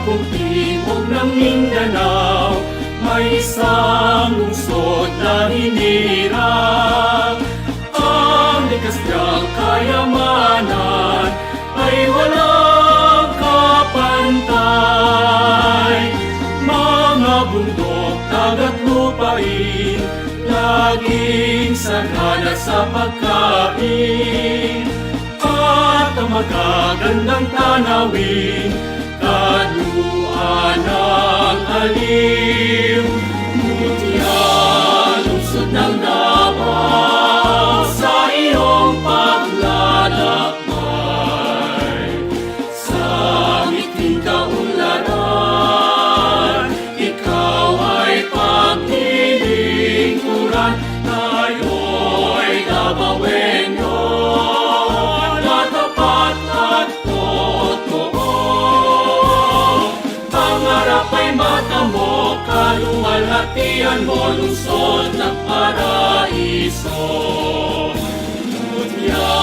buong timog ng Mindanao, may isang lungsod na hinirang. Ang likas niyang kayamanan ay walang kapantay. Mga bundok, dagat, lupain, laging sagana sa pagkain. At ang magagandang tanawin, kaluan ng aliw. Mutya, lungsod ng Davao, sa iyong paglalakbay. Sa miting kaunlaran, ikaw ay paglilingkuran. Tayo'y Davaoenyo, na tapat at totoo. Pangarap ay mata mo, kaluwalhatian mo, lungsod ng paraiso. Mutya,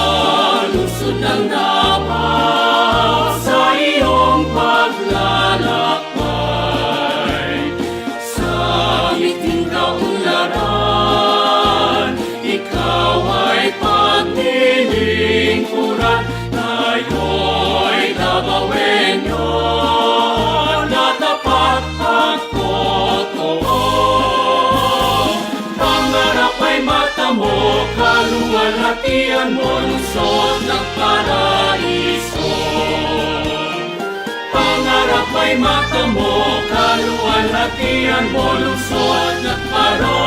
lungsod ng Davao, sa iyong paglalakbay. Sa miting kaunlaran, ikaw ay paglilingkuran. Tayo'y Davaoenyo, na tapat at totoo. Pangarap ay mata mo, kaluwalhatian mo, lungsod ng paraiso. Pangarap ay mata mo, kaluwalhatian mo, lungsod ng paraiso.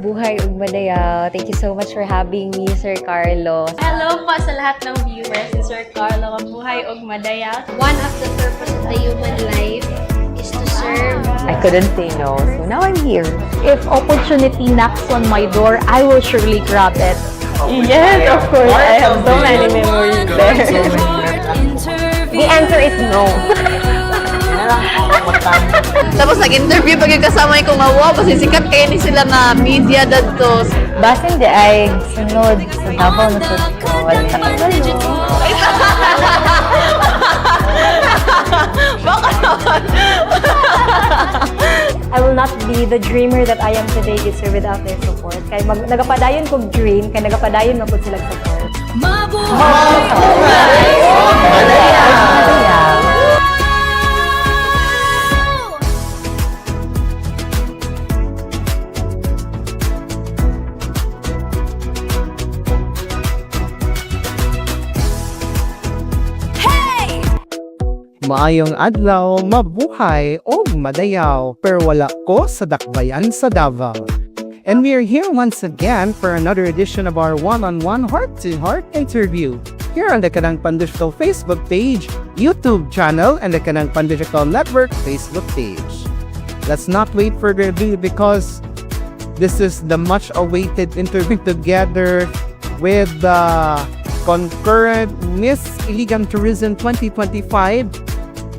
mabuhay ug madayaw. Thank you so much for having me, Sir Carlo. Hello po sa lahat ng viewers ni Sir Carlo. Mabuhay og madaya. One of the purpose of the human life is to serve. I couldn't say no, so now I'm here. If opportunity knocks on my door, I will surely grab it. Yes, of course. I have so many memories there. The answer is no. Tapos nag-interview pag yung kasama ko nga, wow, kasi sikat kayo ni sila nga media dadto. Basin di ay sunod sa Davao na sa wala sa Kabalo. Baka naman. I will not be the dreamer that I am today, sir, without their support. Kaya nagapadayon kong dream, kaya nagapadayon mo po silang support. Maayong adlaw, mabuhay o madayaw, pero wala ko sa dakbayan sa Davao. And we are here once again for another edition of our one-on-one heart-to-heart interview here on the Kadangpan Digital Facebook page, YouTube channel, and the Kadangpan Digital Network Facebook page. Let's not wait further ado because this is the much-awaited interview together with the concurrent Miss Iligan Tourism 2025.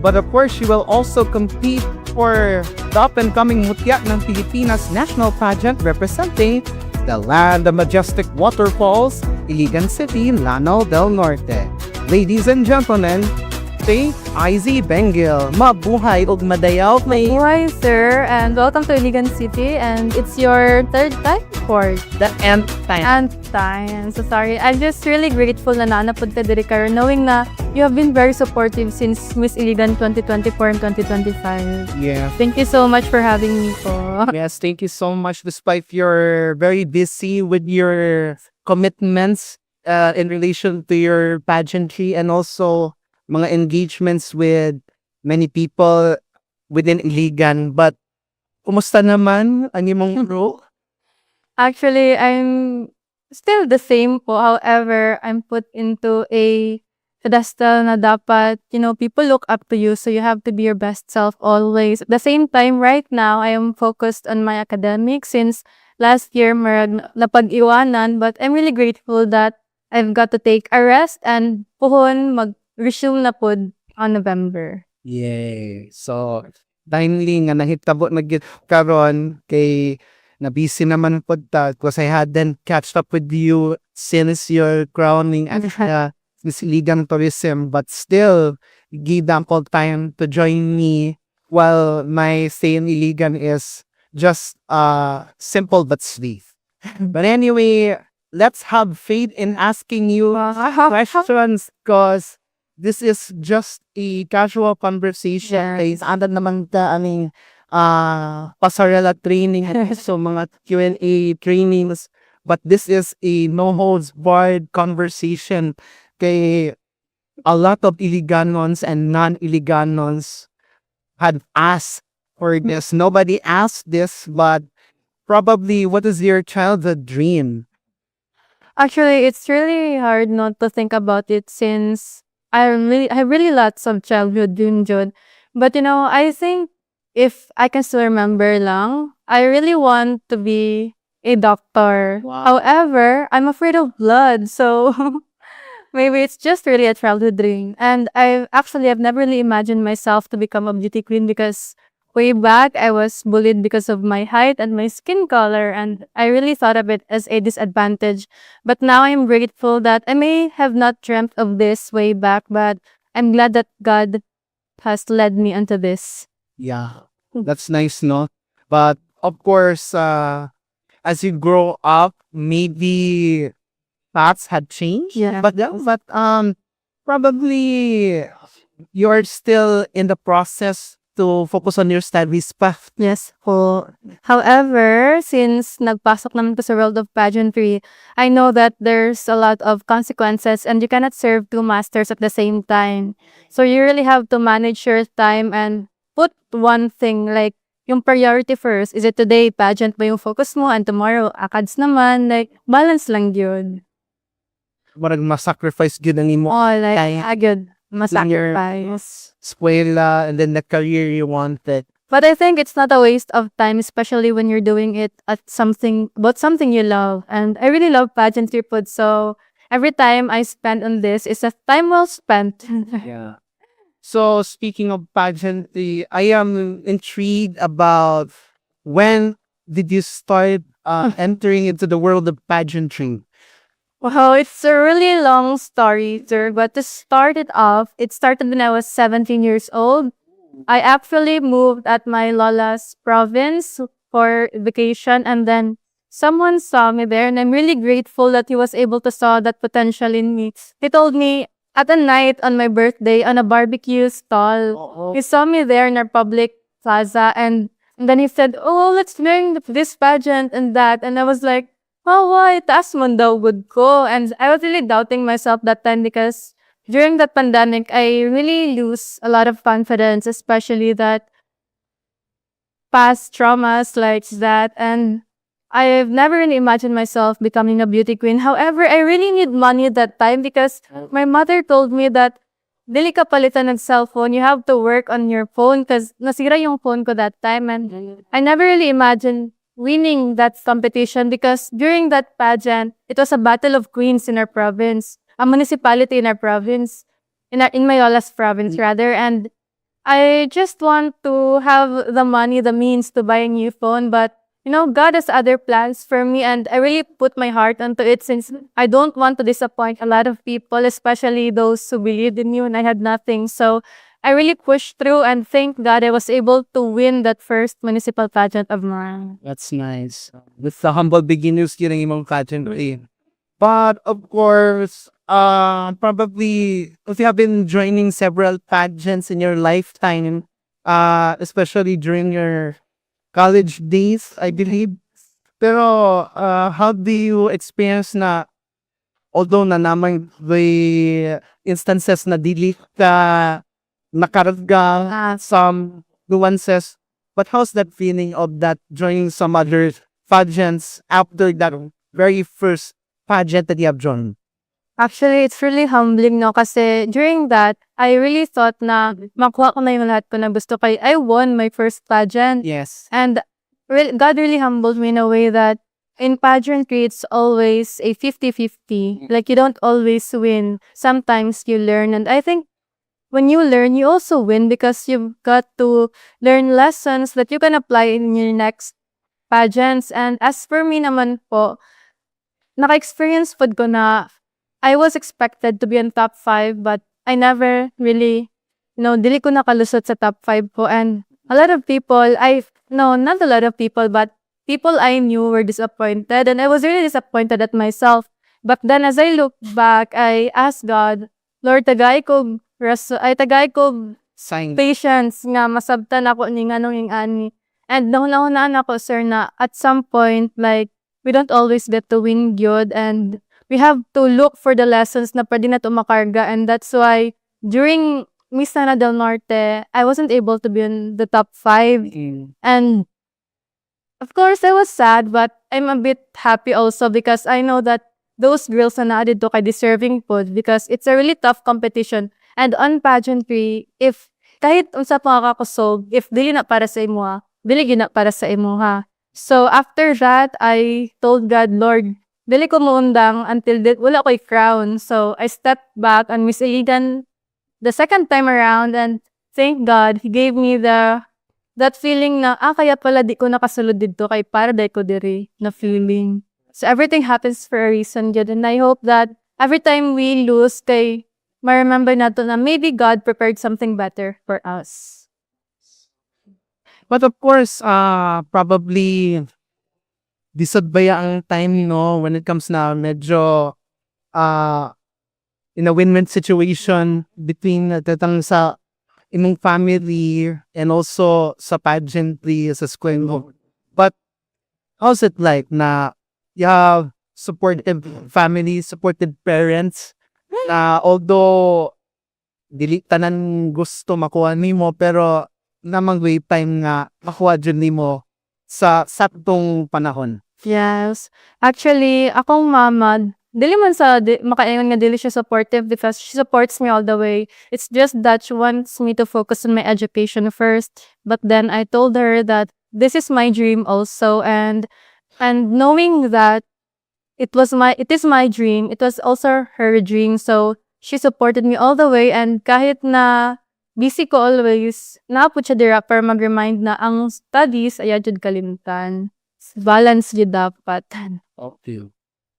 But of course, she will also compete for the up-and-coming Mutya ng Pilipinas national pageant representing the land of majestic waterfalls, Iligan City, Lanao del Norte. Ladies and gentlemen, Faith Izzy Bengil, mabuhay ug madayaw. Hi, sir, and welcome to Iligan City. And it's your third time? Fourth? The nth time. Nth time. So sorry. I'm just really grateful na napunta diri kayo, knowing na you have been very supportive since Miss Iligan 2024 and 2025. Yeah. Thank you so much for having me po. Yes, thank you so much despite you're very busy with your commitments in relation to your pageantry and also mga engagements with many people within Iligan. But kumusta naman ang imong role? Actually, I'm still the same po. However, I'm put into a pedestal na dapat, people look up to you. So you have to be your best self always. At the same time, right now, I am focused on my academics since last year, napag-iwanan. But I'm really grateful that I've got to take a rest and puhon mag-resume na po on November. Yay! So, timely nga nahitabo na karon kay na-busy naman po because I hadn't catched up with you since your crowning at Miss Iligan Tourism, but still, give ample time to join me while my stay in Iligan is just simple but sweet. But anyway, let's have faith in asking you questions because this is just a casual conversation. Yes. Andad naman ta aming pasarela training so mga Q&A trainings, but this is a no holds barred conversation kay a lot of Iliganons and non-Iliganons had asked for this. Nobody asked this, but probably what is your childhood dream? Actually, it's really hard not to think about it since I have really lots of childhood dream, Jud. But I think if I can still remember lang, I really want to be a doctor. Wow. However, I'm afraid of blood, so maybe it's just really a childhood dream. And I've never really imagined myself to become a beauty queen because way back I was bullied because of my height and my skin color, and I really thought of it as a disadvantage. But now I'm grateful that I may have not dreamt of this way back, but I'm glad that God has led me into this. Yeah, that's nice, no? But of course, as you grow up, maybe paths had changed. Yeah. But probably you're still in the process to focus on your studies path. Yes po. However, since nagpasok naman ko sa world of pageantry, I know that there's a lot of consequences and you cannot serve two masters at the same time. So you really have to manage your time and put one thing, like yung priority first. Is it today, pageant ba yung focus mo? And tomorrow, akads naman. Like, balance lang yun. Marag ma-sacrifice gyud ang imo Oh, like, Kaya. agad. Masacrifice. eskwela and then the career you wanted. But I think it's not a waste of time, especially when you're doing it about something you love. And I really love pageantry food, so every time I spend on this is a time well spent. Yeah. So speaking of pageantry, I am intrigued about when did you start entering into the world of pageantry? Wow, it's a really long story, sir. But to start it off, it started when I was 17 years old. I actually moved at my lola's province for vacation, and then someone saw me there, and I'm really grateful that he was able to saw that potential in me. He told me at a night on my birthday on a barbecue stall. He saw me there in our public plaza, and then he said, "Oh, let's learn this pageant and that." And I was like, "Oh, why? Taas man daw good ko." And I was really doubting myself that time because during that pandemic, I really lose a lot of confidence, especially that past traumas like that. And I've never really imagined myself becoming a beauty queen. However, I really need money that time because my mother told me that dili ka palitan ng cellphone. You have to work on your phone because nasira yung phone ko that time. And I never really imagined winning that competition because during that pageant, it was a battle of queens in our province, a municipality in our province, in Mayola's province rather. And I just want to have the money, the means to buy a new phone, but God has other plans for me, and I really put my heart onto it since I don't want to disappoint a lot of people, especially those who believed in me when I had nothing. So I really pushed through, and thank God I was able to win that first municipal pageant of mine. That's nice. With the humble beginners yun ang imong pageantry. But of course, probably if you have been joining several pageants in your lifetime, especially during your college days, I believe. Pero how do you experience na although na naman the instances na dili ka nakarga some nuances, but how's that feeling of that joining some other pageants after that very first pageant that you have joined? Actually, it's really humbling, no? Kasi during that, I really thought na makuha ko na yung lahat ko na gusto ko. I won my first pageant. Yes. And God really humbled me in a way that in pageantry, it's always a 50-50. Like, you don't always win. Sometimes you learn. And I think when you learn, you also win because you've got to learn lessons that you can apply in your next pageants. And as for me naman po, naka-experience po ko na I was expected to be in top 5, but I never really, dili ko nakalusot sa top 5 po. And a lot of people, not a lot of people, but people I knew were disappointed. And I was really disappointed at myself. But then as I look back, I asked God, Lord, tagay ko Sign. patience nga masabtan ako ni nganong yung ani. And naunaan ako, sir, na at some point, like, we don't always get to win good, and we have to look for the lessons na pwede na tumakarga. And that's why during Miss Sana del Norte, I wasn't able to be in the top 5. And of course, I was sad, but I'm a bit happy also because I know that those girls na naadid to kay deserving po because it's a really tough competition. And on pageantry, if kahit unsa pa kakusog, if dili na para sa imo ha, dili gyud na para sa imo ha. So after that, I told God, Lord, dili ko muundang until wala ko'y crown. So I stepped back on Miss Iligan the second time around, and thank God, He gave me that feeling na, kaya pala di ko nakasulod dito kay para day ko diri na feeling. So everything happens for a reason, yun. And I hope that every time we lose, kay ma-remember nato na maybe God prepared something better for us. But of course, probably disadbaya ang time, when it comes na medyo in a win-win situation between tatang sa imong family and also sa pageantry sa school mo. But how's it like na you have supportive family, supportive parents na although dili tanan gusto makuha nimo pero namang wait time nga makuha dyan mo sa saktong panahon. Yes. Actually, akong mama, dili man sa makaingon nga dili siya supportive because she supports me all the way. It's just that she wants me to focus on my education first. But then I told her that this is my dream also, and knowing that it is my dream, it was also her dream. So she supported me all the way, and kahit na busy ko always, naapod siya dira para mag-remind na ang studies ay jud kalimtan. Balance jud dapat. Okay.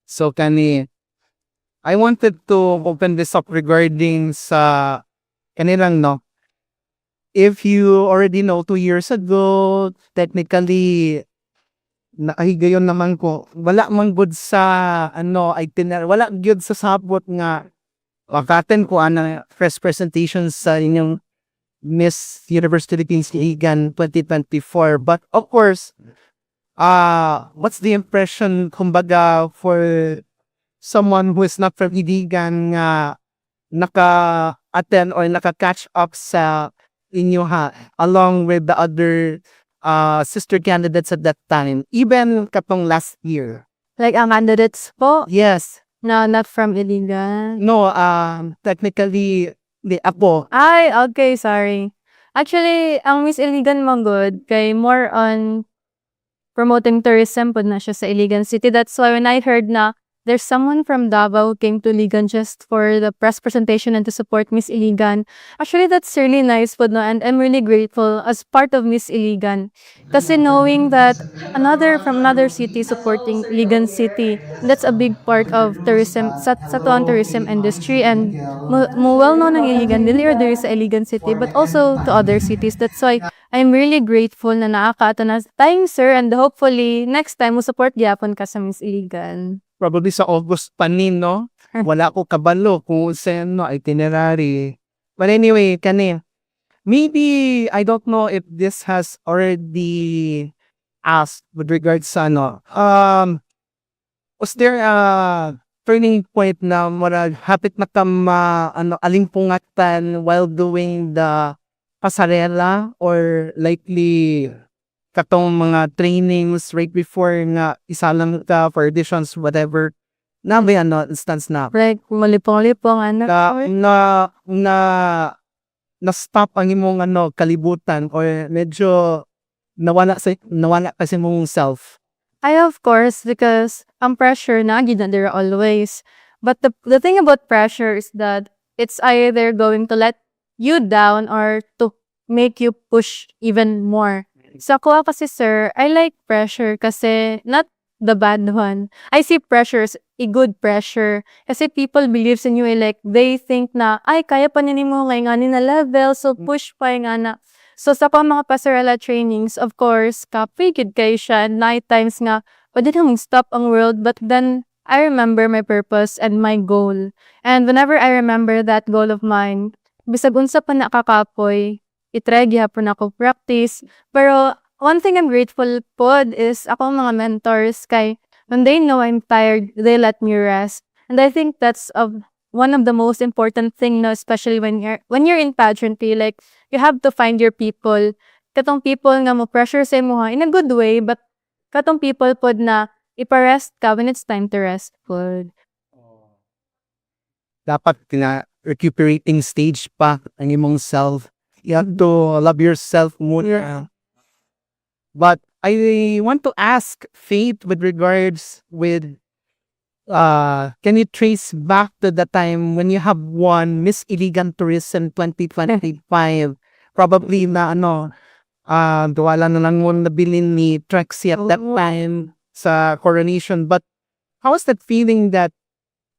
So kani, I wanted to open this up regarding sa kanilang no. If you already know 2 years ago, technically nakahigayon naman ko, wala man good sa itinerary, wala good sa sabot nga wakaten ko ana first presentation sa inyong Miss Universe Philippines Iligan 2024. But of course, what's the impression kumbaga for someone who is not from Iligan nga naka-attend or naka-catch up sa inyo along with the other sister candidates at that time, even katong last year? Like ang candidates po, Yes. na not from Iligan. No, technically, di ako. Ay, okay, sorry. Actually, ang Miss Iligan Manggod kay more on promoting tourism po na siya sa Iligan City. That's why when I heard na there's someone from Davao who came to Iligan just for the press presentation and to support Miss Iligan. Actually, that's really nice po no, and I'm really grateful as part of Miss Iligan. Kasi knowing that from another city supporting Iligan City, that's a big part of tourism, sa tuang tourism industry, and well known ng Iligan, dili or diri sa Iligan City, but also to other cities. That's why I'm really grateful na nakakaato na tayong sir, and hopefully next time mo support gyapon ka sa Miss Iligan. Probably sa August pa no? Wala ko kabalo kung sa itinerary. But anyway, maybe, I don't know if this has already asked with regards sa was there a turning point na hapit na ka alimpungatan while doing the pasarela, or likely katong mga trainings right before nga isa lang ka for auditions, whatever, na may instance na Like, malipong-lipong, na stop ang imong kalibutan, or medyo nawala kasi mong self? I of course, because ang pressure na gid na there always. But the thing about pressure is that it's either going to let you down or to make you push even more. Sa kuha kasi sir, I like pressure kasi not the bad one. I see pressure as a good pressure. Kasi people believes in you, like they think na, ay kaya pa nini mo ngay nga na level, so push pa nga na. So sa mga pasarela trainings, of course, kapigid kayo siya, night times nga, pwede namang stop ang world, but then I remember my purpose and my goal. And whenever I remember that goal of mine, bisag unsa pa nakakapoy, itry gyapon ako practice. Pero one thing I'm grateful pod is ako mga mentors kay when they know I'm tired, they let me rest. And I think that's one of the most important thing, no, especially when you're in pageantry, like you have to find your people. Katong people nga mo pressure sa imo in a good way, but katong people pod na ipa-rest ka when it's time to rest pod. Dapat recuperating stage pa ang imong self. You have to love yourself muna. But I want to ask Faith with regards with, can you trace back to the time when you have won Miss Iligan Tourism 2025? Probably na wala na lang mo nabilin ni Trixie at that time sa coronation. But how is that feeling that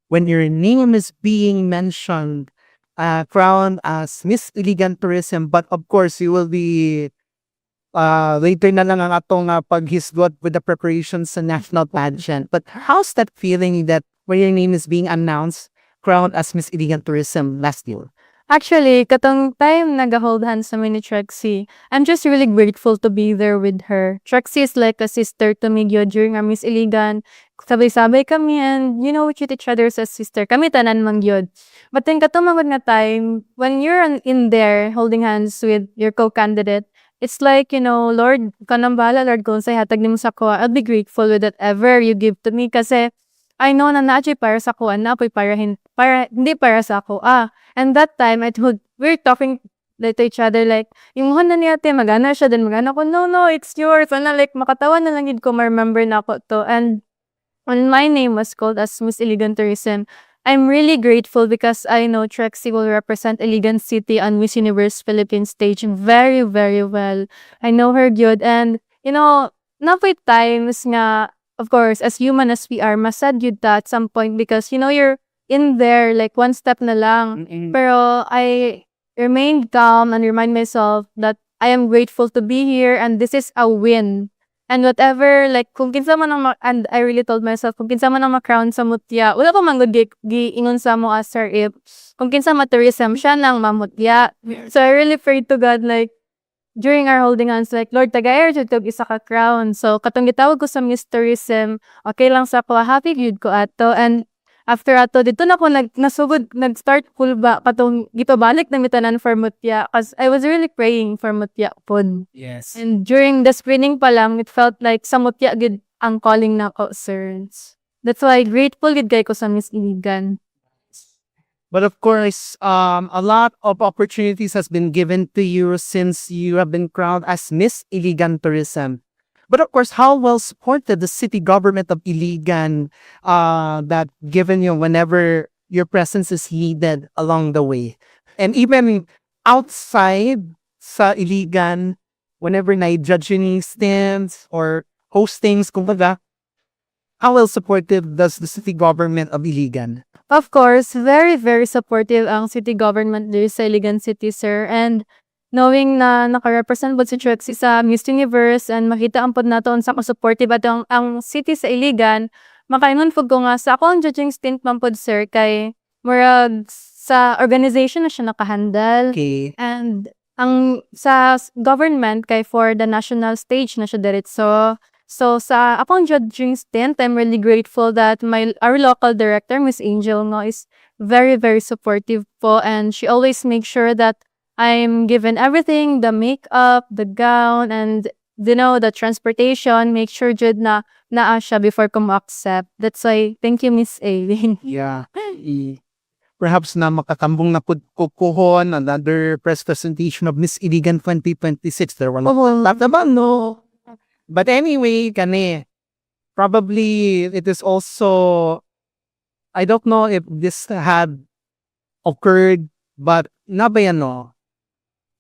when your name is being mentioned, crowned as Miss Iligan Tourism, but of course you will be later na lang ang atong paghisgot with the preparations sa national pageant. But how's that feeling that when your name is being announced, crowned as Miss Iligan Tourism last year? Actually, katong time nag-hold hands sa ni Trixie, I'm just really grateful to be there with her. Trixie is like a sister to me during our Miss Iligan. sabay-sabay kami and we treat each other as sister. Kami tanan man gyud. But then katumangod nga time, when you're in there holding hands with your co-candidate, it's like, Lord, kanang bahala, Lord, kung sa'y hatag nimo sa ko, I'll be grateful with whatever you give to me kasi I know na naadyo'y para sa ko, napoy para hindi para sa ako. And that time, we're talking like to each other like, yung na niya ate, magana siya, then magana ko, no, it's yours. Like, makatawa na lang yun ko, ma-remember na ako to. And when my name was called as Miss Iligan Tourism, I'm really grateful because I know Trexie will represent Iligan City on Miss Universe Philippines stage very, very well. I know her good. And, napoy times nga, of course, as human as we are, masad yun at some point because, you're in there like one step na lang. Pero I remained calm and remind myself that I am grateful to be here and this is a win. And whatever, like, kung kinsa man and I really told myself, kung kinsa man ang ma-crown sa Mutya, wala ko man good giingon sa mo as sir if, kung kinsa ma-tourism, siya nang mamutya. So I really prayed to God, like, during our holding hands, like, Lord, tagayer jud tog isa ka crown. So katong gitawag ko sa Miss Tourism, okay lang sa ko, happy gyud ko ato. And after ato, dito na ko nag-start kulba katong gipabalik na mitanan for Mutya cause I was really praying for Mutya pod. Yes. And during the screening pa lang, it felt like sa Mutya gid ang calling na ko, sir. That's why grateful gid kay ko sa Miss Iligan. But of course, a lot of opportunities has been given to you since you have been crowned as Miss Iligan Tourism. But of course, how well supported the city government of Iligan that given you whenever your presence is needed along the way. And even outside sa Iligan, whenever na-judging stands or hostings, kumbaga, how well supportive does the city government of Iligan? Of course, very, very supportive ang city government dito sa Iligan City, sir. And knowing na naka-represent po si Trexie sa Miss Universe and makita ang pod nato sa supportive at ang city sa Iligan, makaingon po ko nga sa ako ang judging stint man pod, sir, kay murag sa organization na siya nakahandle. Okay. And ang sa government kay for the national stage na siya diretso. So sa akong judging stint, I'm really grateful that our local director, Miss Angel, is very, very supportive po, and she always makes sure that I'm given everything, the makeup, the gown, and the transportation. Make sure jud na naa siya before ko mo-accept. That's why thank you, Miss Aileen. Yeah. Perhaps na makatambong na kukuhon another press presentation of Miss Iligan 2026. There were no. But anyway, probably it is also, I don't know if this had occurred, but nabayano,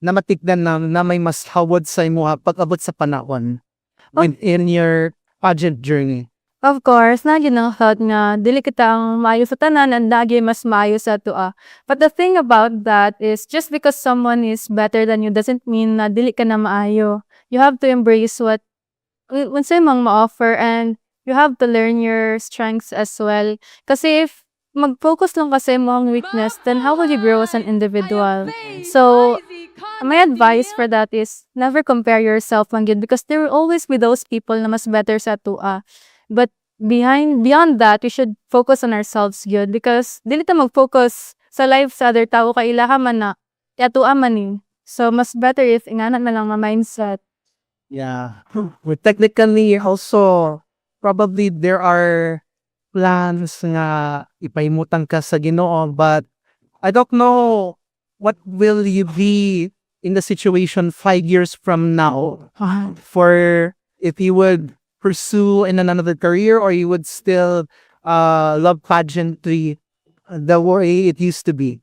namatikdan na may mas hawad sa imo pag-abot sa panahon in your pageant journey. Of course, nagyan ang thought nga, dili kita ang maayo sa tanan, and lagi mas maayo sa tua. But the thing about that is, just because someone is better than you doesn't mean na dili ka na maayo. You have to embrace what unsay mang ma-offer, and you have to learn your strengths as well. Kasi if mag-focus lang kasi mo ang weakness, then how will you grow as an individual? So, my advice for that is, never compare yourself lang yun because there will always be those people na mas better sa tua. But beyond that, we should focus on ourselves good because dili ta mag-focus sa life sa other tao kay ilaha man na yatua man ni. So, mas better if ingana na lang mindset. Yeah. Well, technically, also, probably there are plans nga ipaimutan ka sa Ginoo, but I don't know what will you be in the situation 5 years from now for if you would pursue in another career or you would still love pageantry the way it used to be.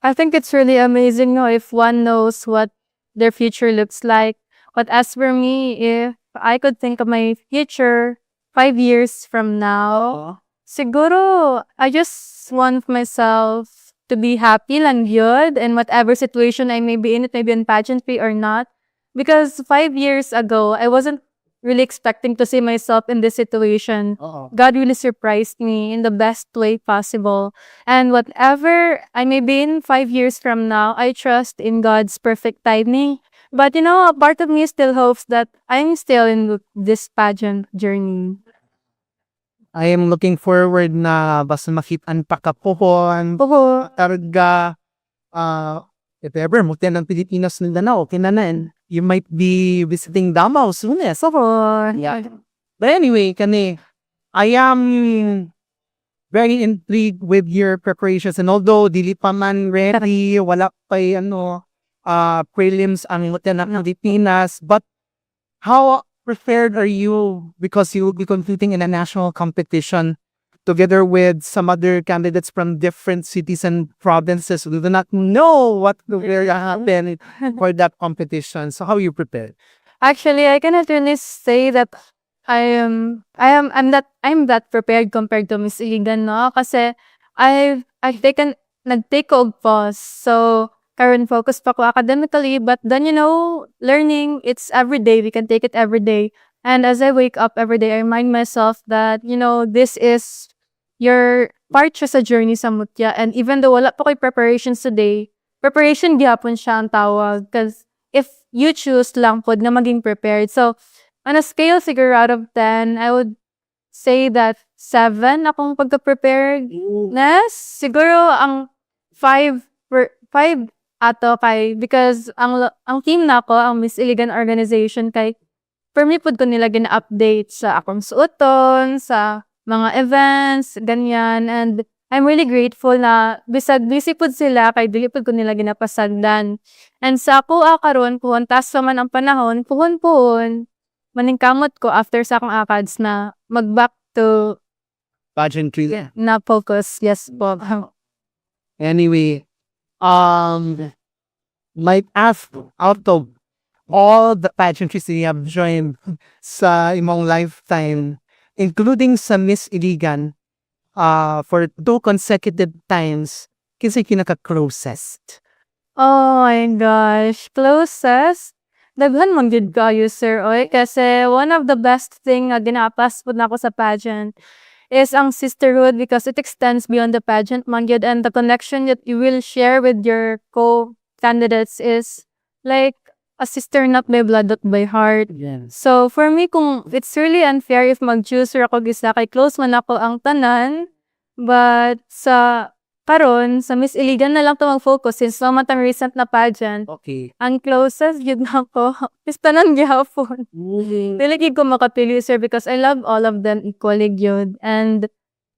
I think it's really amazing if one knows what their future looks like. But as for me, if I could think of my future 5 years from now, siguro, I just want myself to be happy lang yun in whatever situation I may be in, it may be in pageantry or not. Because 5 years ago, I wasn't really expecting to see myself in this situation. God really surprised me in the best way possible. And whatever I may be in 5 years from now, I trust in God's perfect timing. But a part of me still hopes that I'm still in this pageant journey. I am looking forward na basta makitaan pa kapuhon, Oo. targa, if ever, Mutya ng Pilipinas na Danao, kinanan. You might be visiting Davao soon, yes. Oo. Yeah. But anyway, kani, I am very intrigued with your preparations, and although dili pa man ready, wala pa prelims ang Mutya ng Pilipinas, but how prepared are you, because you will be competing in a national competition together with some other candidates from different cities and provinces who do not know what will happen for that competition. So how you prepared? Actually, I cannot really say that I'm that prepared compared to Miss Iligan, no? Kasi I've nag-take ko og pause. So, karon focus pa ko academically, but then, learning, it's every day. We can take it every day. And as I wake up every day, I remind myself that, this is your part siya sa journey sa Mutya. And even though wala pa ko'y preparations today, preparation gyapon siya ang tawag. Because if you choose lang pod na maging prepared. So, on a scale siguro out of 10, I would say that 7 akong pagka-prepared. Siguro ang 5 ato kay, because ang team nako, ang Miss Iligan organization kay, permi pod ko nila gina-update sa akong suoton, sa mga events, ganyan. And I'm really grateful na bisag busy pod sila kay dili pod ko nila ginapasagdan. And sa ako karon puhon tas pa man ang panahon, puhon maningkamot ko after sa akong ACADS na mag-back to Pageantry. na focus. Yes po. Anyway, might ask, out of all the pageantries that you have joined sa imong lifetime, including sa Miss Iligan, for 2 consecutive times, kinsa kinaka-closest? Oh my gosh. Closest? Daghan man gid kayo, sir, oy. Kasi one of the best thing nga ginapas po na ako sa pageant is ang sisterhood, because it extends beyond the pageant man gyud, and the connection that you will share with your co-candidates is like a sister not by blood but by heart. Yes. So for me, kung it's really unfair if mag-choose ako gisa kay close man ako ang tanan, but sa karon sa Miss Iligan na lang to mag-focus since namatang recent na pageant. Okay. Ang closest yun ako is tanan gyapon. Dili gid ko makapili, sir, because I love all of them equally gyud. And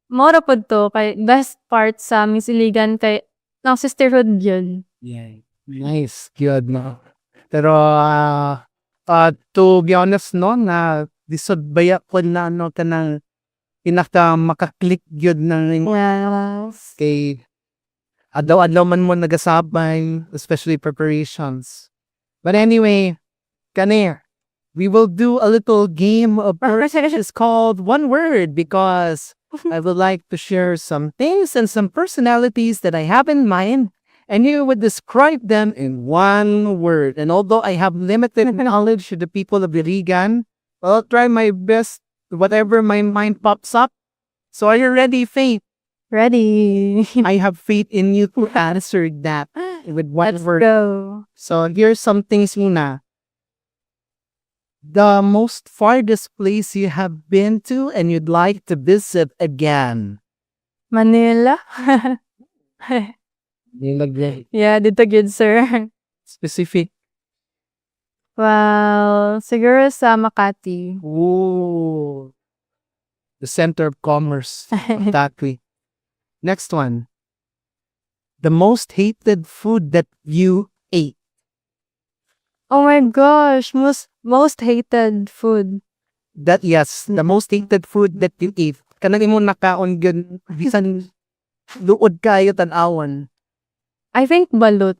mora pod to kay best part sa Miss Iligan kay ng sisterhood yun. Yeah. Nice. Good, no? Pero, to be honest, no, na disod baya ko na, no, kanang pinaka makaklik yun ng Yes. kay adlaw-adlaw man mo nagasabay, especially preparations. But anyway, kani, we will do a little game of it's called One Word, because I would like to share some things and some personalities that I have in mind, and you would describe them in one word. And although I have limited knowledge to the people of Iligan, I'll try my best, whatever my mind pops up. So are you ready, Faith? Ready. I have faith in you to answer that with one Let's word. go. So here's some things muna. The most farthest place you have been to and you'd like to visit again. Manila. Yeah, dito good, sir. Specific. Well, siguro sa Makati. Ooh. The center of commerce. That way. Next one. The most hated food that you ate. Oh my gosh, most hated food. That, yes, the most hated food that you ate. Kanang imo nakaon gyud bisan luod kayo tan-awon. I think balut.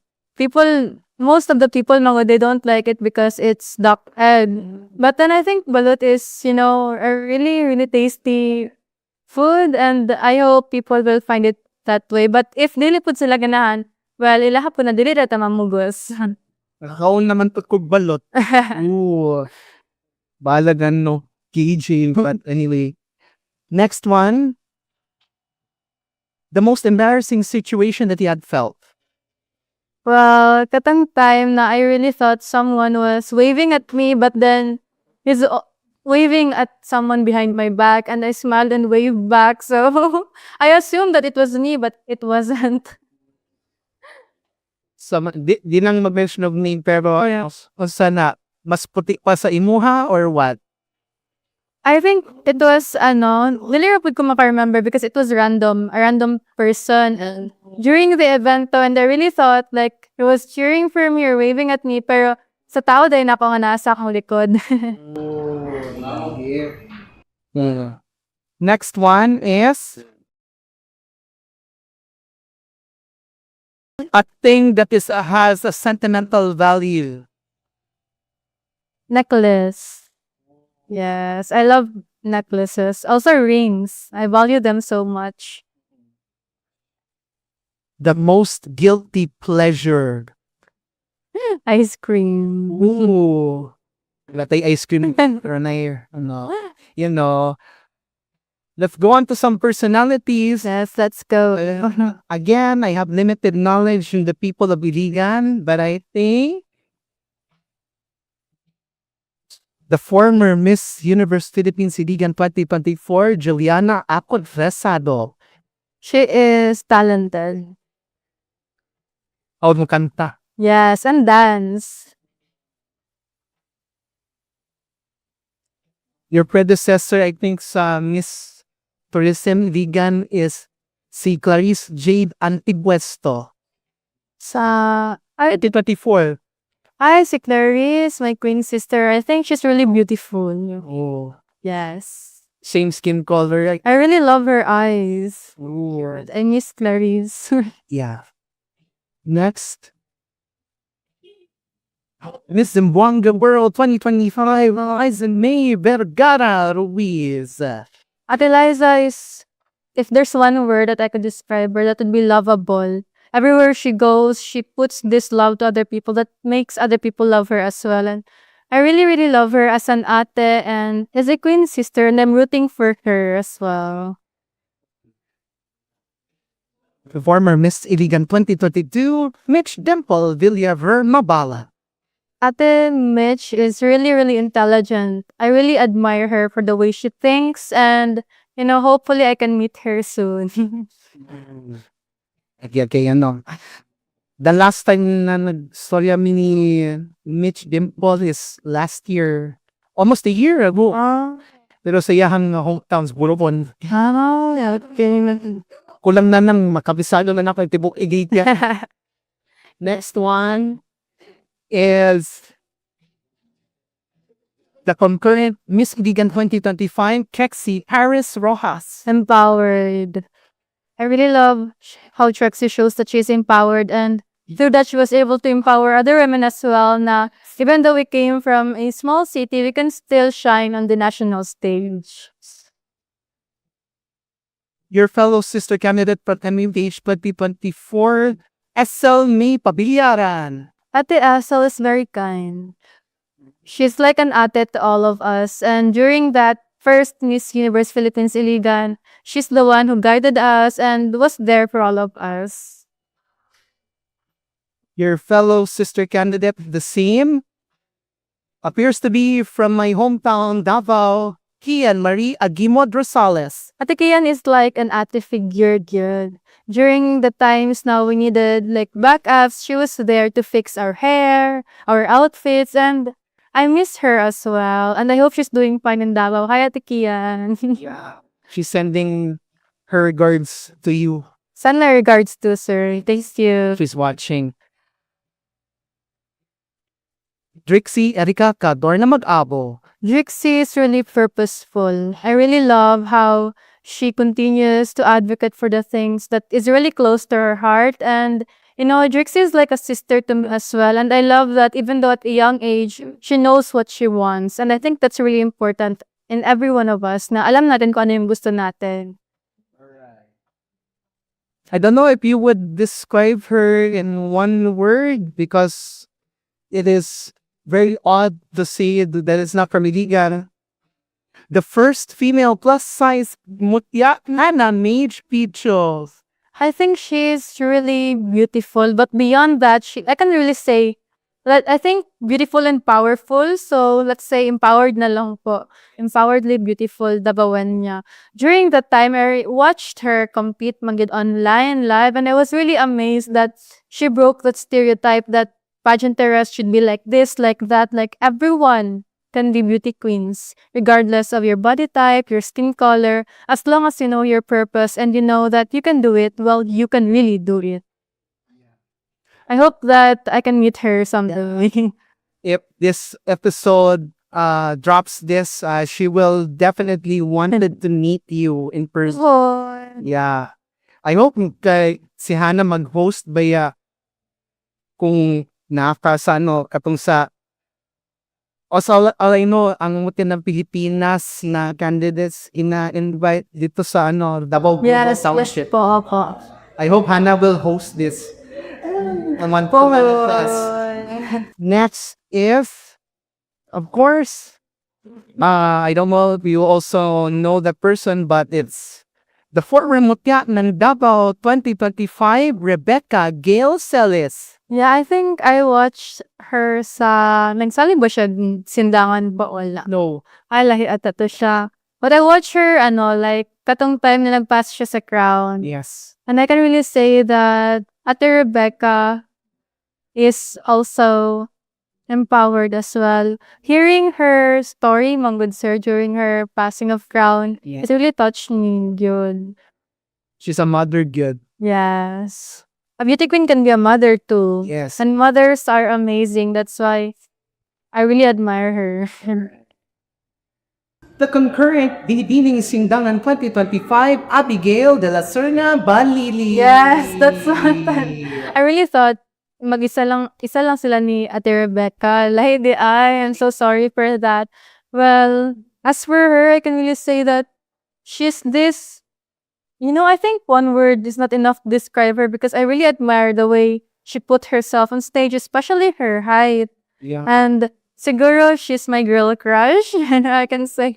Most of the people they don't like it because it's duck egg. But then I think balut is, a really, really tasty food, and I hope people will find it that way. But if dili pud sila ganahan, well, ilaha po na dili rata mamugos. Nakakaon naman po kog balot. Ooh. Balagan, no. KJ. But anyway. Next one. The most embarrassing situation that you had felt. Well, katang time na I really thought someone was waving at me, but then waving at someone behind my back, and I smiled and waved back. So I assumed that it was me, but it wasn't. So, di nang mag-mention of name, pero o sana, mas puti pa sa imuha or what? I think it was, dili ra pud ko maka-remember because it was random, a random person during the event to, and I really thought like he was cheering for me or waving at me, pero sa tao dahil na ako nga nasa akong likod. Next one is a thing that has a sentimental value. Necklace. Yes, I love necklaces. Also rings. I value them so much. The most guilty pleasure. Ice cream. Ooh. Latay ice cream. You know. Let's go on to some personalities. Yes, let's go. Again, I have limited knowledge in the people of Iligan, but I think the former Miss Universe Philippines Iligan 2024, Juliana Acod Resado. She is talented. Mo kanta. Yes, and dance. Your predecessor, I think, sa Miss Tourism Iligan is si Clarice Jade Antiguesto. Sa 2024. si Clarice, my queen sister. I think she's really beautiful. Oh. Yes. Same skin color. I really love her eyes. Ooh. I miss Clarice. Yeah. Next. Miss Zamboanga World 2025, Liza May Vergara Ruiz. Ate Liza is, if there's one word that I could describe her, that would be lovable. Everywhere she goes, she puts this love to other people that makes other people love her as well. And I really, really love her as an ate and as a queen sister, and I'm rooting for her as well. The former Miss Iligan 2022, Mitch Dimple Villaver Mabala. Ate Mitch is really, really intelligent. I really admire her for the way she thinks, and, hopefully I can meet her soon. Okay, the last time na nag-storya mi ni Mitch Dimple is last year. Almost a year ago. Pero sa iyahang hometowns, Bulobon. Kulang na nang makabisado na na tibok igit ya. Next one is the concurrent Miss Iligan 2025, Kexi Paris Rojas. Empowered. I really love how Trixie shows that she's empowered, and through that she was able to empower other women as well, na even though we came from a small city, we can still shine on the national stage. Your fellow sister candidate for MMH 2024, Esel May Pabillaran. Ate Asel is very kind. She's like an ate to all of us, and during that first Miss Universe Philippines Iligan, she's the one who guided us and was there for all of us. Your fellow sister candidate, the same, appears to be from my hometown, Davao, Kian Marie Aguimod Rosales. Ate Kian is like an ate figure, good. During the times now we needed like backups, she was there to fix our hair, our outfits, and I miss her as well. And I hope she's doing fine in Davao. Hi, Ate Kian. Yeah. She's sending her regards to you. Send my regards to sir. Thank you. She's watching. Drixie Erika Cador na mag-abo. Drixie is really purposeful. I really love how she continues to advocate for the things that is really close to her heart. And, Drixie is like a sister to me as well. And I love that even though at a young age, she knows what she wants. And I think that's really important in every one of us na alam natin kung ano yung gusto natin. I don't know if you would describe her in one word because it is very odd to say that it's not from Iligan. The first female plus-size Mutya na mage pictures. I think she's really beautiful, but beyond that, I can really say I think beautiful and powerful. So let's say empowered na lang po. Empoweredly beautiful, dabawan niya. During that time, I watched her compete magid online live, and I was really amazed that she broke that stereotype that pageanters should be like this, like that, like everyone can be beauty queens, regardless of your body type, your skin color, as long as you know your purpose and you know that you can do it, well, you can really do it. I hope that I can meet her someday. If this episode drops this, she will definitely wanted to meet you in person. Oh, Yeah. I hope kay si Hannah mag-host ba kung naka sa ano, katong sa o sa all I know, ang Mutya ng Pilipinas na candidates ina-invite dito sa ano, Davao yes, yes Township. po ako. I hope Hannah will host this. Naman po. Next, if, of course, I don't know if you also know the person, but it's the former Mutya ng Davao 2025, Rebecca Gail Celis. Yeah, I think I watched her sa, nagsali ba siya sindangan ba wala? No. Ay, lahi ata to siya. But I watched her, like, katong time na nagpass siya sa crown. Yes. And I can really say that Ate Rebecca is also empowered as well. Hearing her story, Manggod Sir, during her passing of crown, Yes. it really touched me, good. She's a mother good. Yes. A beauty queen can be a mother too. Yes. And mothers are amazing. That's why I really admire her. The concurrent Binibining Sindangan 2025, Abigail de la Serna Balili. Yes, that's what I really thought isa lang sila ni Ate Rebecca. Lahi di ay, I'm so sorry for that. Well, as for her, I can really say that she's this, I think one word is not enough to describe her because I really admire the way she put herself on stage, especially her height. Yeah. And siguro she's my girl crush, and I can say,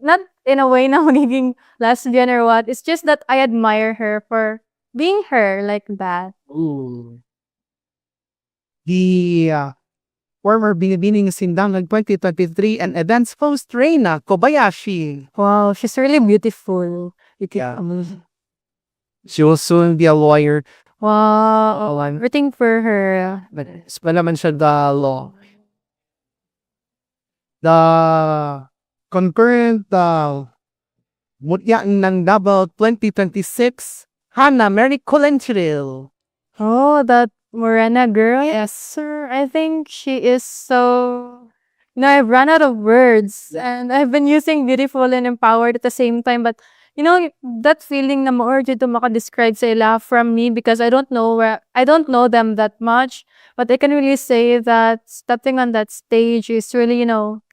not in a way na magiging lesbian or what, it's just that I admire her for being her like that. Ooh. The former Binibining Sindangan 2023 and events host Reina Kobayashi. Wow, she's really beautiful. Yeah. She will soon be a lawyer. Wow, I'm rooting for her. but pa naman siya the law. The concurrent Mutya ng Davao 2026, Hannah Mary Colentril. Oh, that Morena girl? Yes, sir. I think she is so... I've run out of words. And I've been using beautiful and empowered at the same time. But, that feeling na more dito maka-describe sa ila from me because I don't know them that much. But I can really say that stepping on that stage is really,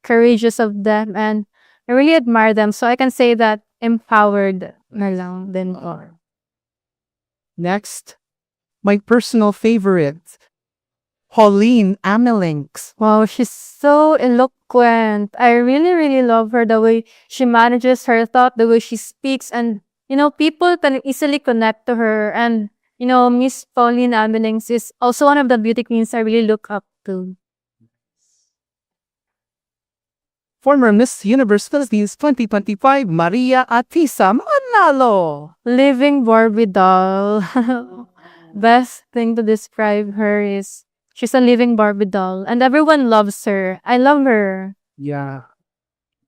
courageous of them. And I really admire them. So I can say that empowered na lang din po. Next, my personal favorite, Pauline Amelinks. Wow, she's so eloquent. I really, really love her, the way she manages her thought, the way she speaks, and, people can easily connect to her. And, Miss Pauline Amelinks is also one of the beauty queens I really look up to. Former Miss Universe Philippines 2025, Maria Atisa Manalo. Living Barbie doll. Best thing to describe her is she's a living Barbie doll, and everyone loves her. I love her. Yeah.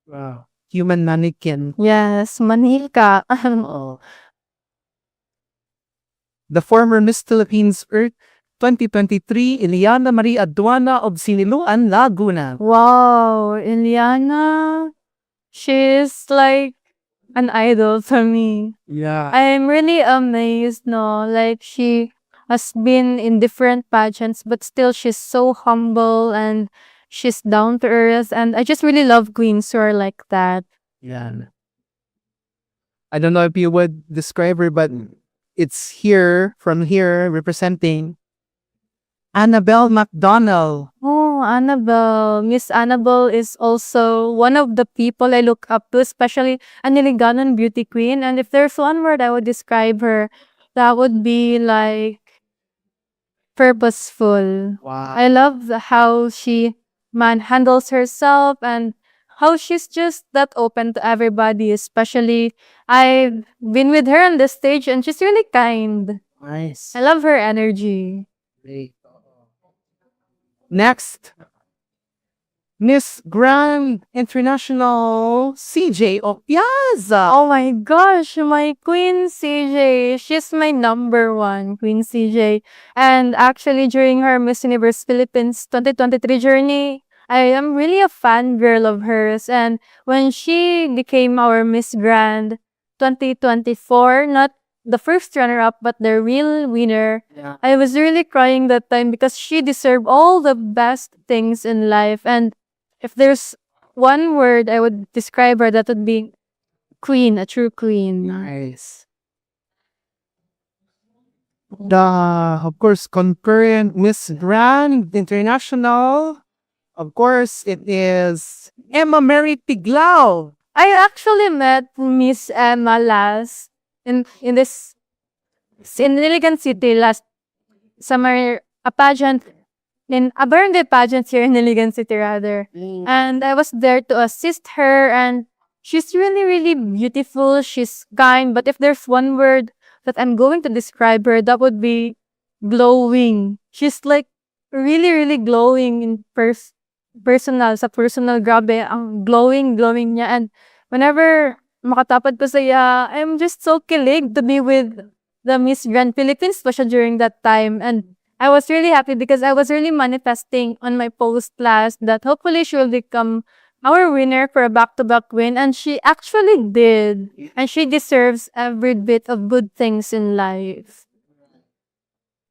Wow. Human mannequin. Yes, manika. The former Miss Philippines Earth 2023, Iliana Marie Aduana of Siniluan, Laguna. Wow, Iliana, she's like an idol for me. Yeah. I'm really amazed, no? Like, she has been in different pageants, but still she's so humble and she's down to earth. And I just really love queens who are like that. Yeah. I don't know if you would describe her, but it's here, from here, representing Annabelle McDonald. Oh, Annabelle. Miss Annabelle is also one of the people I look up to, especially an Iliganan beauty queen. And if there's one word I would describe her, that would be like purposeful. Wow. I love how she handles herself and how she's just that open to everybody, especially I've been with her on the stage and she's really kind. Nice. I love her energy. Great. Next, Miss Grand International CJ Opiaza. Oh my gosh, my Queen CJ. She's my number one, Queen CJ. And actually, during her Miss Universe Philippines 2023 journey, I am really a fangirl of hers. And when she became our Miss Grand 2024, not the first runner-up, but the real winner, Yeah. I was really crying that time because she deserved all the best things in life. And if there's one word I would describe her, that would be queen, a true queen. Nice. Of course, concurrent Miss Grand International. Of course, it is Emma Mary Piglao. I actually met Miss Emma last in Iligan City last summer, a pageant in a birthday pageant here in Iligan City rather. And I was there to assist her, and she's really, really beautiful. She's kind, but if there's one word that I'm going to describe her, that would be glowing. She's like really, really glowing in personal, grabe, ang glowing niya. And whenever makatapad ko sa iya, I'm just so kilig to be with the Miss Grand Philippines, especially during that time. And I was really happy because I was really manifesting on my post last that hopefully she will become our winner for a back-to-back win. And she actually did. And she deserves every bit of good things in life.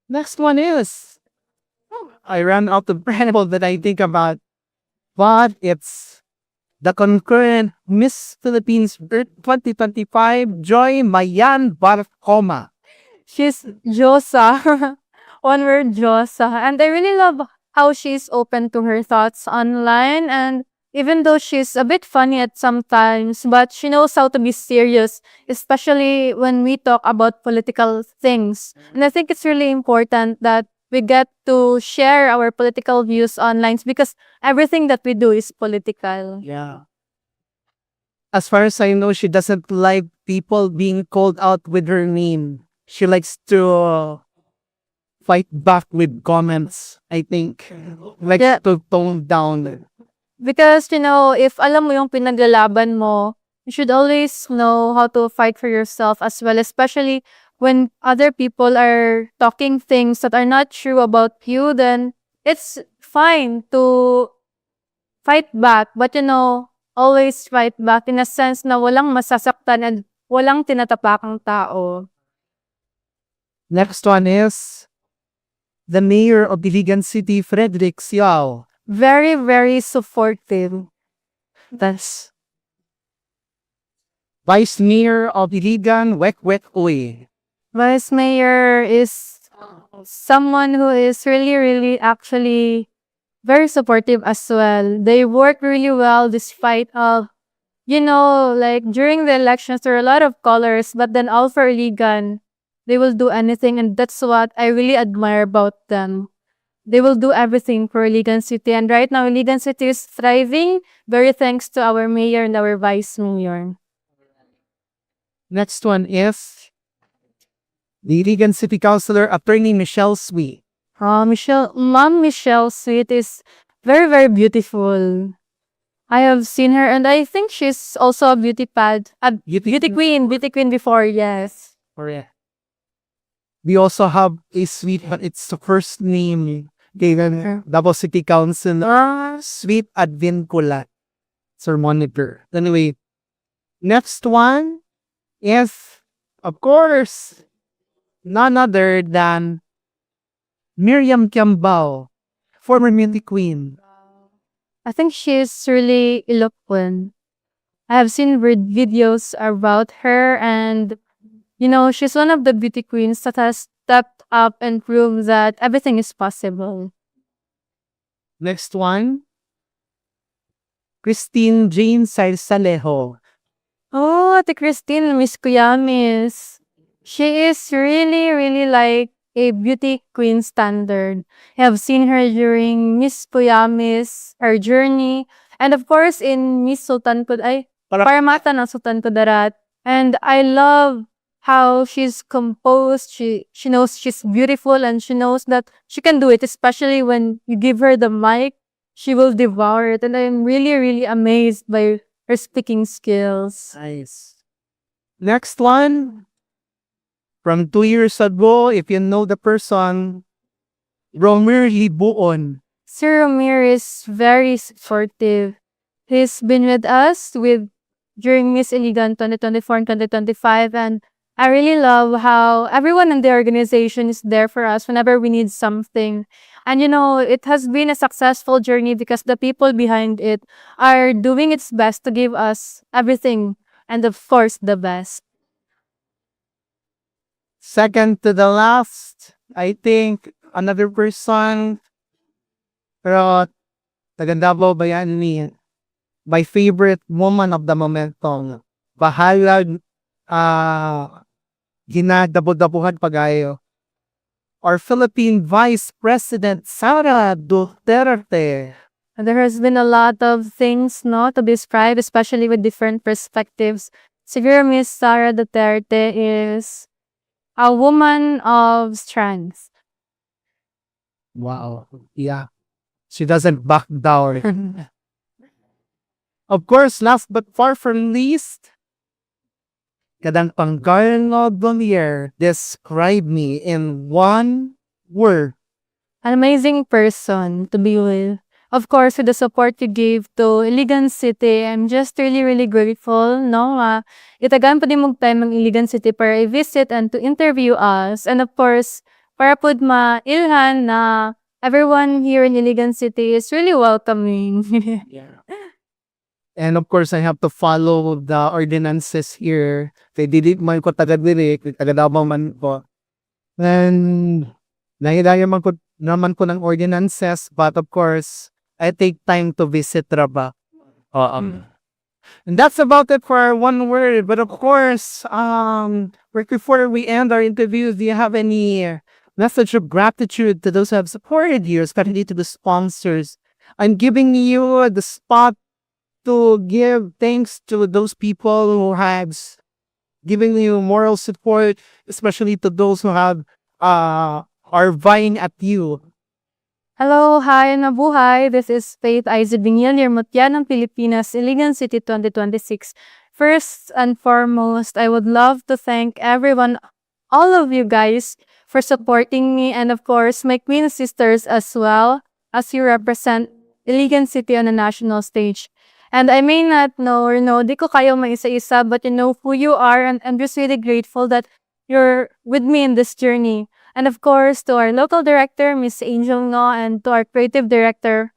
Next one is, I ran out of brandable that I think about, but it's the concurrent Miss Philippines 2025, Joy Mayan Barcoma. She's Josa. One word, Josa. And I really love how she's open to her thoughts online. And even though she's a bit funny at sometimes, but she knows how to be serious, especially when we talk about political things. And I think it's really important that we get to share our political views online because everything that we do is political. Yeah. As far as I know, she doesn't like people being called out with her name. She likes to fight back with comments, I think. Likes Yeah. to tone down. Because, if alam mo yung pinaglalaban mo, you should always know how to fight for yourself as well, especially when other people are talking things that are not true about you, then it's fine to fight back. But, always fight back in a sense na walang masasaktan and walang tinatapakang tao. Next one is the mayor of Iligan City, Frederick Siao. Very, very supportive. That's Vice Mayor of Iligan, Wekwek Uy. Vice Mayor is someone who is really, really actually very supportive as well. They work really well despite of, like during the elections, there are a lot of colors, but then all for Iligan, they will do anything. And that's what I really admire about them. They will do everything for Iligan City. And right now, Iligan City is thriving, very thanks to our mayor and our vice mayor. Next one is the Iligan City Councilor, Attorney Michelle Sui. Mom Michelle Sweet is very, very beautiful. I have seen her, and I think she's also a beauty queen before, yes. Correct. We also have a sweet, but it's the first name. Given Davao City Councilor, Sweet Advincula. Sir Monitor. Anyway, next one is, of course, none other than Miriam Kiambao, former beauty queen. I think she's really eloquent. I have seen videos about her, and she's one of the beauty queens that has stepped up and proved that everything is possible. Next one, Christine Jane Salejo. Oh, Ate Christine, Miss Kuyamis. She is really, really like a beauty queen standard. I have seen her during Miss Puyamis, her journey, and of course in Miss Sultan Paramata ng Sultan Kudarat. And I love how she's composed. She knows she's beautiful and she knows that she can do it, especially when you give her the mic, she will devour it. And I'm really, really amazed by her speaking skills. Nice. Next one. From 2 years ago, if you know the person, Romir Libuon. Sir Romir is very supportive. He's been with us during Miss Iligan 2024 and 2025, and I really love how everyone in the organization is there for us whenever we need something. And it has been a successful journey because the people behind it are doing its best to give us everything and of course the best. Second to the last, I think another person, pero taga Davao Bayani, my favorite woman of the momentum. Bahalag, ginadabo-dabuhan pagayo. Our Philippine Vice President, Sara Duterte. And there has been a lot of things to be described, especially with different perspectives. Siguro Miss Sara Duterte is a woman of strength. Wow. Yeah. She doesn't back down. Of course, last but far from least, Kadangpan describe me in one word. An amazing person to be with. Of course, with the support you gave to Iligan City, I'm just really, really grateful, itagan pa din mong time ang Iligan City para i-visit and to interview us. And of course, para po ma-ilhan na everyone here in Iligan City is really welcoming. Yeah. And of course, I have to follow the ordinances here. Kaya dili man ko taga-diri, taga-Davao man ko. And nahidaya naman ko ng ordinances, but of course, I take time to visit Raba. And that's about it for our one word. But of course, right before we end our interview, do you have any message of gratitude to those who have supported you, especially to the sponsors? I'm giving you the spot to give thanks to those people who have given you moral support, especially to those who have are vying at you. Hello, hi, nabuhay. This is Faith Izzy Bengil, your Mutya ng Pilipinas, Iligan City 2026. First and foremost, I would love to thank everyone, all of you guys, for supporting me, and of course, my Queen sisters as well, as you represent Iligan City on a national stage. And I may not know or di ko kayo maisa-isa, but you know who you are, and I'm just really grateful that you're with me in this journey. And of course, to our local director, Miss Angel Ngo, and to our creative director,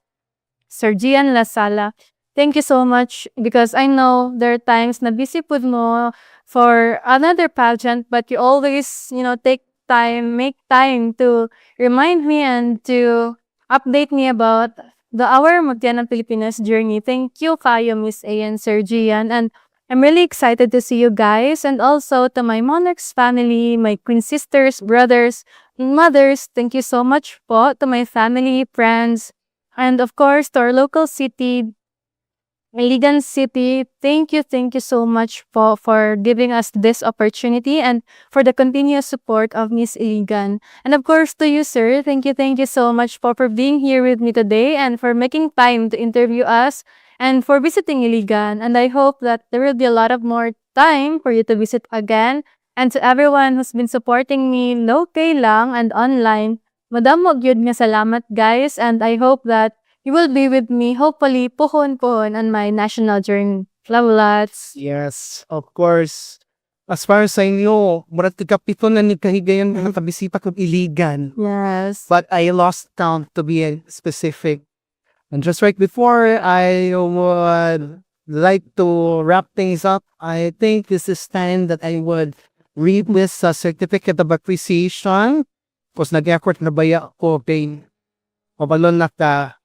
Sir Gian Lasala. Thank you so much, because I know there are times na busy po mo for another pageant, but you always, make time to remind me and to update me about our Mutya ng Pilipinas journey. Thank you kayo, Miss A and Sir Gian. And I'm really excited to see you guys, and also to my Monarchs family, my Queen sisters, brothers, mothers. Thank you so much po to my family, friends, and of course to our local city, Iligan City. Thank you so much po for giving us this opportunity and for the continuous support of Miss Iligan. And of course to you, sir, thank you so much po for being here with me today and for making time to interview us and for visiting Iligan. And I hope that there will be a lot of more time for you to visit again. And to everyone who's been supporting me locally lang and online, madamo gyud nga salamat, guys, and I hope that you will be with me, hopefully, puhon on my national journey. Love lots. Yes, of course. As far as I know, murag kapito na ni kahigayon ng kabisita kong Iligan. Yes. But I lost count, to be specific. And just right before I would like to wrap things up, I think this is time that I would read this certificate of appreciation. Tapos nag-effort na baya ko kay mabalon na ka.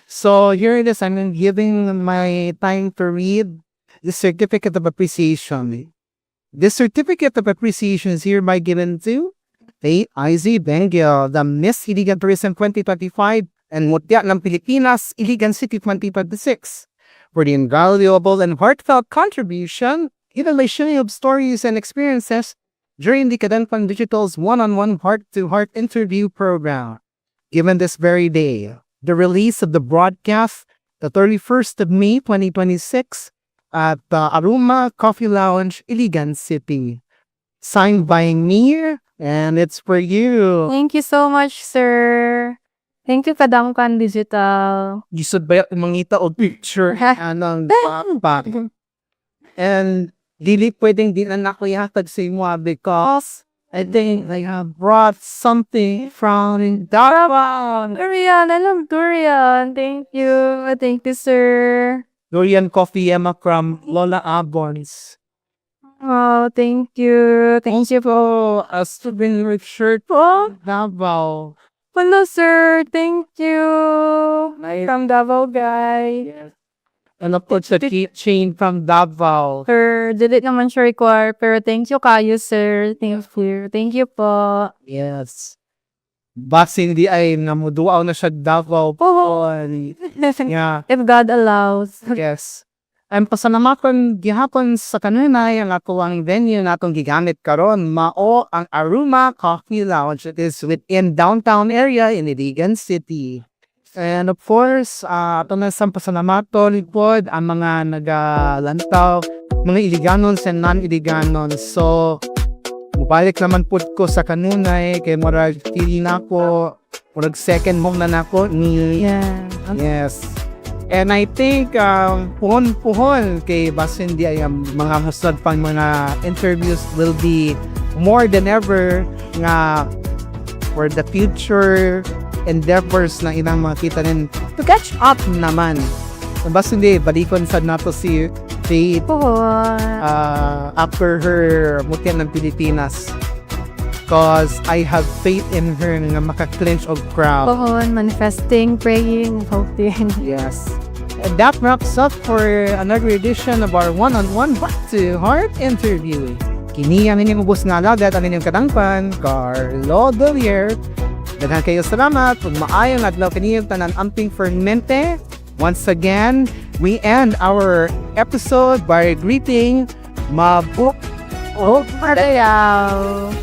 So here it is. I'm giving my time to read the certificate of appreciation. This certificate of appreciation is hereby given to Faith Izzy Bengil, the Miss Iligan Tourism 2025 and Mutya ng Pilipinas, Iligan City 2026, for the invaluable and heartfelt contribution in the sharing of stories and experiences during the Kadangpan Digital's one-on-one heart-to-heart interview program. Given this very day, the release of the broadcast, the 31st of May 2026, at the Aroma Coffee Lounge, Iligan City. Signed by me, and it's for you. Thank you so much, sir. Thank you, Kadangpan Digital. Gisod ba yung mangita o picture? Anong backpack? And dili pwedeng di na nakuyahatag sa imo because I think I have brought something from Kadangpan. Durian, I love durian. Thank you. Thank you, sir. Durian coffee Emma from Lola Abons. Oh, thank you. Thank you po. A souvenir shirt po. Davao. Hello, sir. Thank you. From Davao, guys. Ano po sa keychain from Davao. Sir, dili naman siya require, pero thank you kayo, sir. Thank you. Thank you po. Yes. Bas hindi ay namuduaw na siya Davao po. Yeah. If God allows. Yes. Ang pasanamaton gihapon sa kanunay ang ato ang venue na atong gigamit karon mao ang Aroma Coffee Lounge. It is within downtown area in Iligan City. And of course, ato na sa pasanamaton pod ang mga nagalantaw, mga Iliganons and non-Iliganons. So, mubalik naman pod ko sa kanunay kay murag feel na ko, murag second home na nako ni yes. And I think puhon kay basin di ay mga husad pang mga interviews will be more than ever nga for the future endeavors na ilang mga kita rin to catch up naman. Basin di balikon sad nato si Faith after her Mutya ng Pilipinas. Because I have faith in her nga maka-clinch of crowd. Pohon, manifesting, praying, hoping. Yes. And that wraps up for another edition of our one-on-one heart-to-heart interview. Kini ang inyong ubos nga lagat ang inyong Kadangpan, Carlo Dolier. Daghan kayo salamat kung maayong adlaw kaniyong tanan amping fermente. Once again, we end our episode by greeting Mabuk Madayaw.